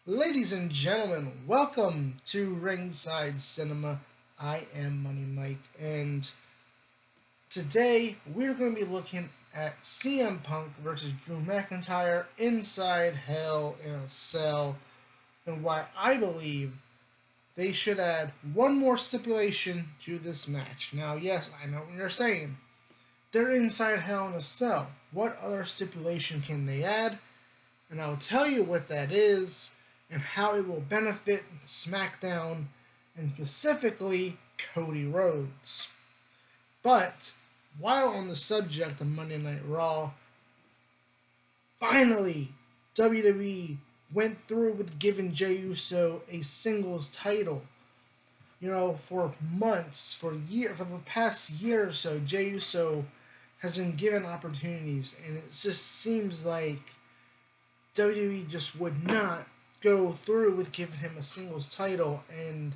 Ladies and gentlemen, welcome to Ringside Cinema. I am Money Mike, and today we're going to be looking at CM Punk versus Drew McIntyre inside Hell in a Cell, and why I believe they should add one more stipulation to this match. Now, yes, I know what you're saying. They're inside Hell in a Cell. What other stipulation can they add? And I'll tell you what that is and how it will benefit SmackDown and specifically Cody Rhodes. But while on the subject of Monday Night Raw, finally WWE went through with giving Jey Uso a singles title. For months, for the past year or so, Jey Uso has been given opportunities, and it just seems like WWE just would not go through with giving him a singles title, and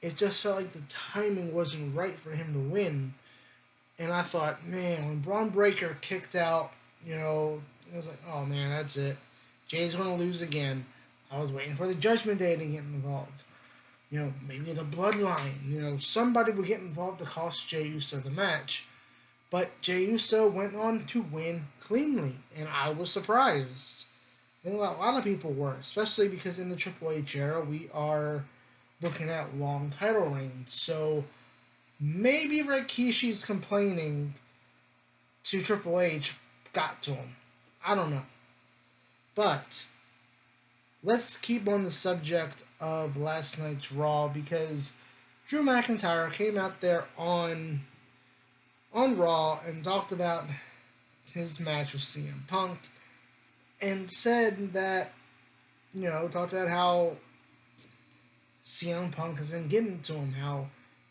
it just felt like the timing wasn't right for him to win. And I thought, man, when Braun Breaker kicked out, it was like, oh man, that's it. Jay's going to lose again. I was waiting for the Judgment Day to get involved. Maybe the Bloodline. Somebody would get involved to cost Jey Uso the match. But Jey Uso went on to win cleanly, and I was surprised. I think a lot of people were, especially because in the Triple H era, we are looking at long title reigns. So maybe Rikishi's complaining to Triple H got to him. I don't know. But let's keep on the subject of last night's Raw because Drew McIntyre came out there on Raw and talked about his match with CM Punk and said that, talked about how CM Punk has been getting to him, how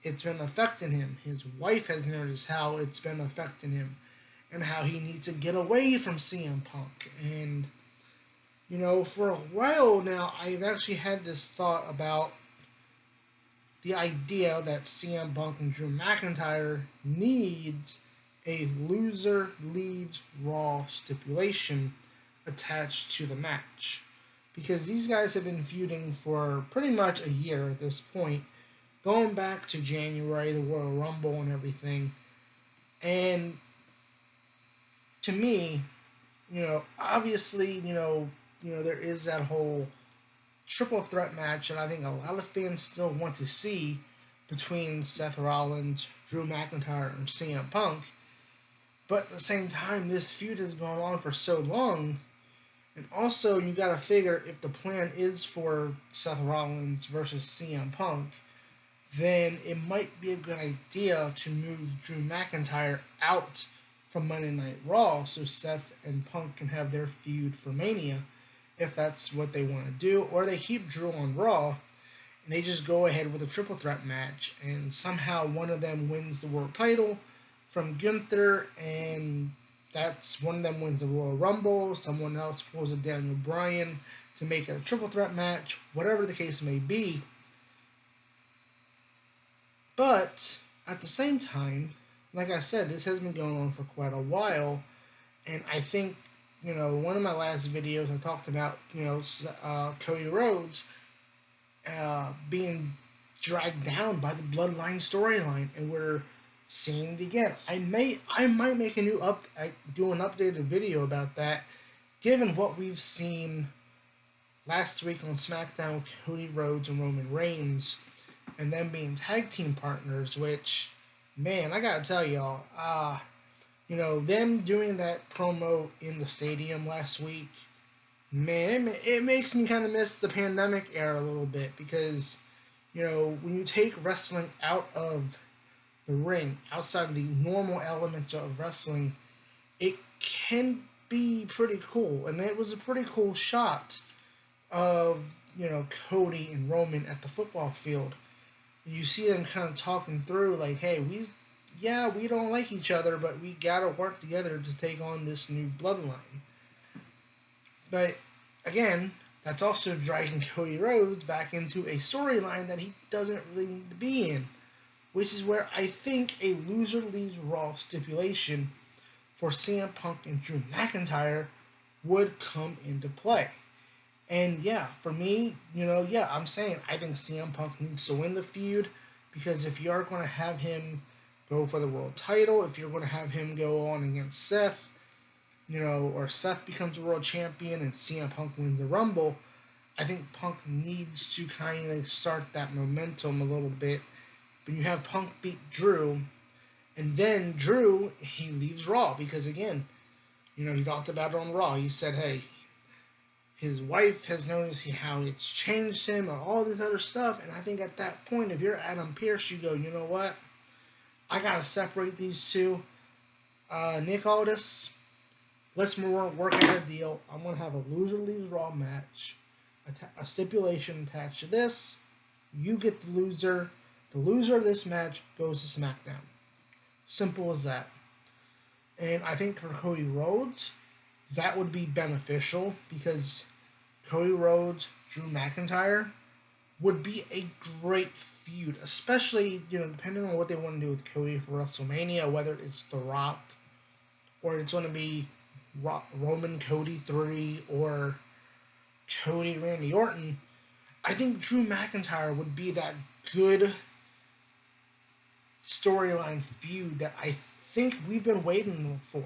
it's been affecting him. His wife has noticed how it's been affecting him and how he needs to get away from CM Punk. And, for a while now, I've actually had this thought about the idea that CM Punk and Drew McIntyre needs a loser leaves Raw stipulation attached to the match. Because these guys have been feuding for pretty much a year at this point, going back to January, the Royal Rumble and everything. And to me, obviously, there is that whole triple threat match that I think a lot of fans still want to see between Seth Rollins, Drew McIntyre, and CM Punk. But at the same time, this feud has gone on for so long. And also, you got to figure if the plan is for Seth Rollins versus CM Punk, then it might be a good idea to move Drew McIntyre out from Monday Night Raw so Seth and Punk can have their feud for Mania if that's what they want to do, or they keep Drew on Raw and they just go ahead with a triple threat match and somehow one of them wins the world title from Gunther, and that's one of them wins the Royal Rumble, someone else pulls a Daniel Bryan to make it a triple threat match, whatever the case may be. But at the same time, like I said, this has been going on for quite a while, and I think, one of my last videos I talked about, Cody Rhodes being dragged down by the Bloodline storyline, and we're seeing it again. I might make do an updated video about that, given what we've seen last week on SmackDown with Cody Rhodes and Roman Reigns, and them being tag team partners. Which, man, I gotta tell y'all, them doing that promo in the stadium last week, man, it makes me kind of miss the pandemic era a little bit because, when you take wrestling out of the ring, outside of the normal elements of wrestling, it can be pretty cool. And it was a pretty cool shot of, Cody and Roman at the football field. You see them kind of talking through, like, hey, we don't like each other, but we gotta work together to take on this new bloodline. But again, that's also dragging Cody Rhodes back into a storyline that he doesn't really need to be in, which is where I think a loser leaves Raw stipulation for CM Punk and Drew McIntyre would come into play. And yeah, for me, yeah, I'm saying I think CM Punk needs to win the feud because if you are going to have him go for the world title, if you're going to have him go on against Seth, or Seth becomes a world champion and CM Punk wins the Rumble, I think Punk needs to kind of start that momentum a little bit. When you have Punk beat Drew, and then Drew, he leaves Raw because, again, he talked about it on Raw. He said, hey, his wife has noticed how it's changed him and all this other stuff. And I think at that point, if you're Adam Pearce, you go, you know what? I got to separate these two. Nick Aldis, let's work out a deal. I'm going to have a loser leaves Raw match, a stipulation attached to this. You get the loser. The loser of this match goes to SmackDown. Simple as that. And I think for Cody Rhodes, that would be beneficial because Cody Rhodes, Drew McIntyre would be a great feud, especially, depending on what they want to do with Cody for WrestleMania, whether it's The Rock or it's going to be Roman Cody 3 or Cody Randy Orton. I think Drew McIntyre would be that good storyline feud that I think we've been waiting for.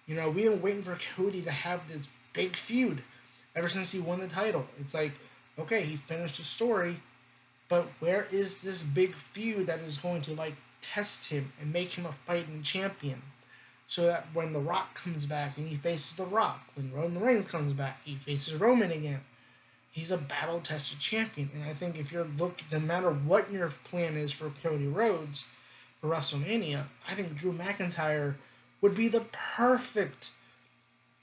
We've been waiting for Cody to have this big feud ever since he won the title. It's like, okay, he finished the story, but where is this big feud that is going to test him and make him a fighting champion? So that when The Rock comes back and he faces The Rock, when Roman Reigns comes back, he faces Roman again. He's a battle-tested champion, and I think if you're looking, no matter what your plan is for Cody Rhodes for WrestleMania, I think Drew McIntyre would be the perfect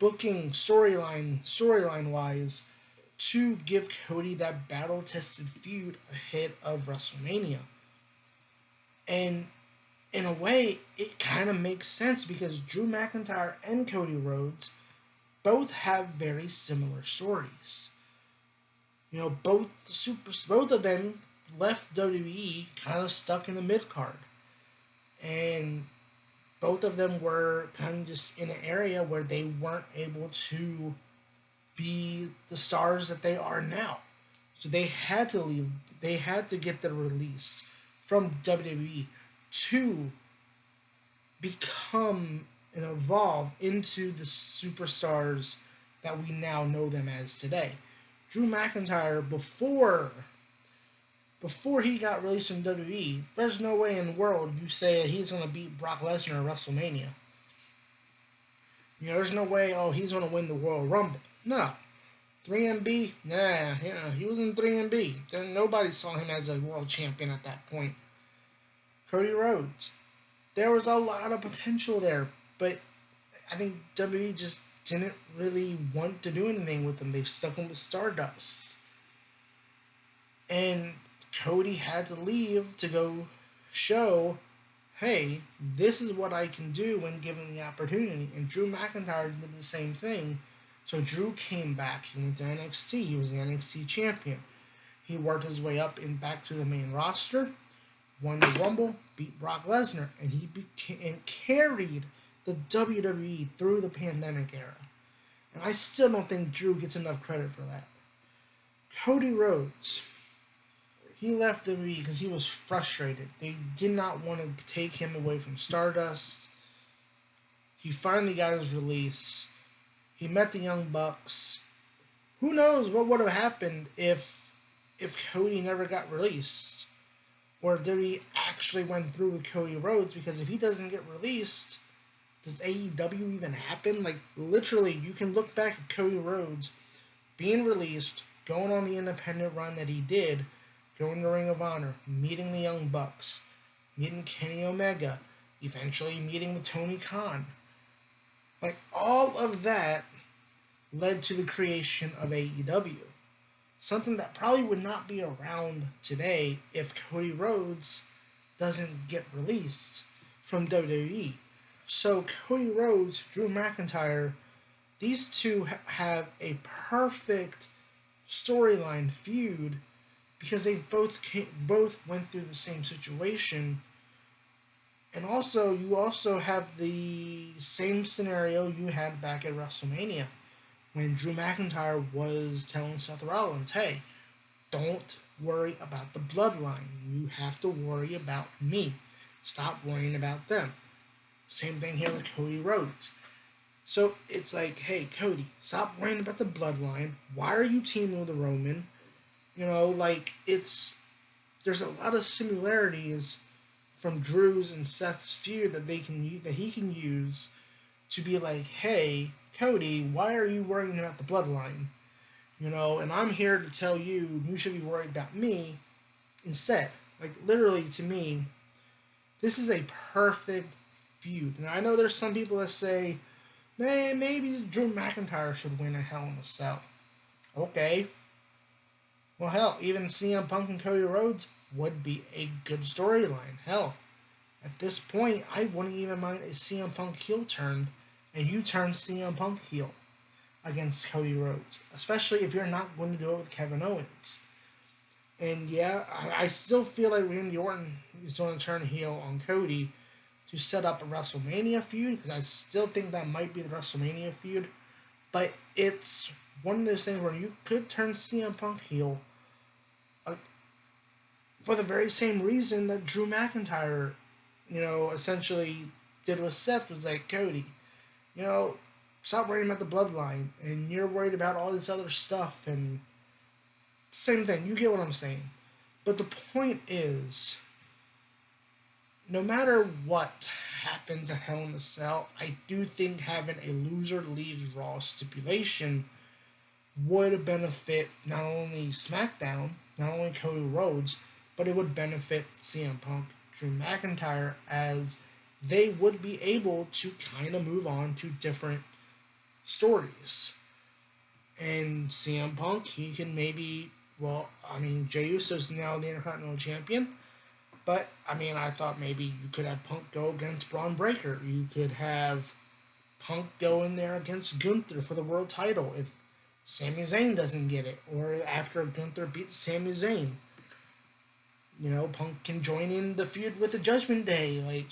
booking storyline wise to give Cody that battle tested feud ahead of WrestleMania. And in a way, it kind of makes sense because Drew McIntyre and Cody Rhodes both have very similar stories. Both of them left WWE kind of stuck in the mid card. And both of them were kind of just in an area where they weren't able to be the stars that they are now. So they had to leave. They had to get the release from WWE to become and evolve into the superstars that we now know them as today. Drew McIntyre, before he got released from WWE, there's no way in the world you say that he's going to beat Brock Lesnar at WrestleMania. There's no way, he's going to win the Royal Rumble. No. 3MB? Nah, he was in 3MB. Then nobody saw him as a world champion at that point. Cody Rhodes. There was a lot of potential there, but I think WWE just didn't really want to do anything with him. They stuck him with Stardust. And Cody had to leave to go show, hey, this is what I can do when given the opportunity. And Drew McIntyre did the same thing. So Drew came back. He went to NXT. He was the NXT champion. He worked his way up and back to the main roster, won the Rumble, beat Brock Lesnar, and he carried the WWE through the pandemic era. And I still don't think Drew gets enough credit for that. Cody Rhodes. He left WWE because he was frustrated. They did not want to take him away from Stardust. He finally got his release. He met the Young Bucks. Who knows what would have happened if Cody never got released? Or if WWE actually went through with Cody Rhodes, because if he doesn't get released, does AEW even happen? Literally, you can look back at Cody Rhodes being released, going on the independent run that he did, going to Ring of Honor, meeting the Young Bucks, meeting Kenny Omega, eventually meeting with Tony Khan. All of that led to the creation of AEW. Something that probably would not be around today if Cody Rhodes doesn't get released from WWE. So Cody Rhodes, Drew McIntyre, these two have a perfect storyline feud because they both went through the same situation. And also, you also have the same scenario you had back at WrestleMania, when Drew McIntyre was telling Seth Rollins, hey, don't worry about the bloodline. You have to worry about me. Stop worrying about them. Same thing here with Cody Rhodes. So it's like, hey, Cody, stop worrying about the bloodline. Why are you teaming with Roman? There's a lot of similarities from Drew's and Seth's feud that he can use to be like, hey, Cody, why are you worrying about the bloodline? And I'm here to tell you you should be worried about me instead. Like, literally, to me, this is a perfect feud. Now, I know there's some people that say, man, maybe Drew McIntyre should win a Hell in a Cell. Okay. Well, hell, even CM Punk and Cody Rhodes would be a good storyline. Hell, at this point, I wouldn't even mind a CM Punk heel turn, and you turn CM Punk heel against Cody Rhodes, especially if you're not going to do it with Kevin Owens. And yeah, I still feel like Randy Orton is going to turn heel on Cody to set up a WrestleMania feud, because I still think that might be the WrestleMania feud. But it's one of those things where you could turn CM Punk heel for the very same reason that Drew McIntyre, essentially did with Seth, was like, Cody, you know, stop worrying about the bloodline, and you're worried about all this other stuff, and same thing. You get what I'm saying. But the point is, no matter what happens at Hell in a Cell, I do think having a loser leaves Raw stipulation would benefit not only SmackDown, not only Cody Rhodes, but it would benefit CM Punk, Drew McIntyre, as they would be able to kind of move on to different stories. And CM Punk, he can maybe, Jey Uso's now the Intercontinental Champion, but, I thought maybe you could have Punk go against Braun Breaker. You could have Punk go in there against Gunther for the world title if Sami Zayn doesn't get it, or after Gunther beats Sami Zayn. Punk can join in the feud with the Judgment Day. Like,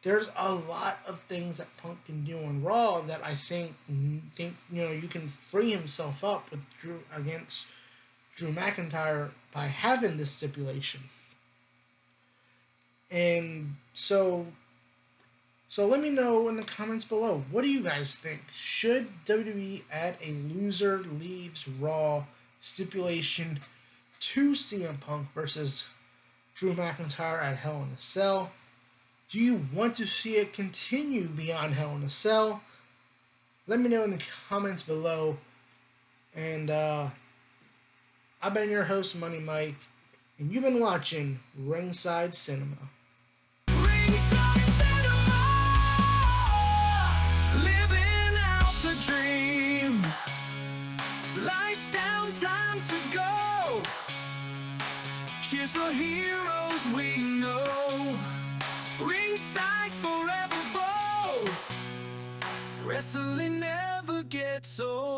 there's a lot of things that Punk can do on Raw that I think you can free himself up with against Drew McIntyre by having this stipulation. And so let me know in the comments below, what do you guys think? Should WWE add a loser leaves Raw stipulation to CM Punk versus Drew McIntyre at Hell in a Cell? Do you want to see it continue beyond Hell in a Cell? Let me know in the comments below. And I've been your host, Money Mike, and you've been watching Ringside Cinema. Ringside Cinema, living out the dream. Lights down, time to go. Cheers for heroes we know. Ringside forever bold. Wrestling never gets old.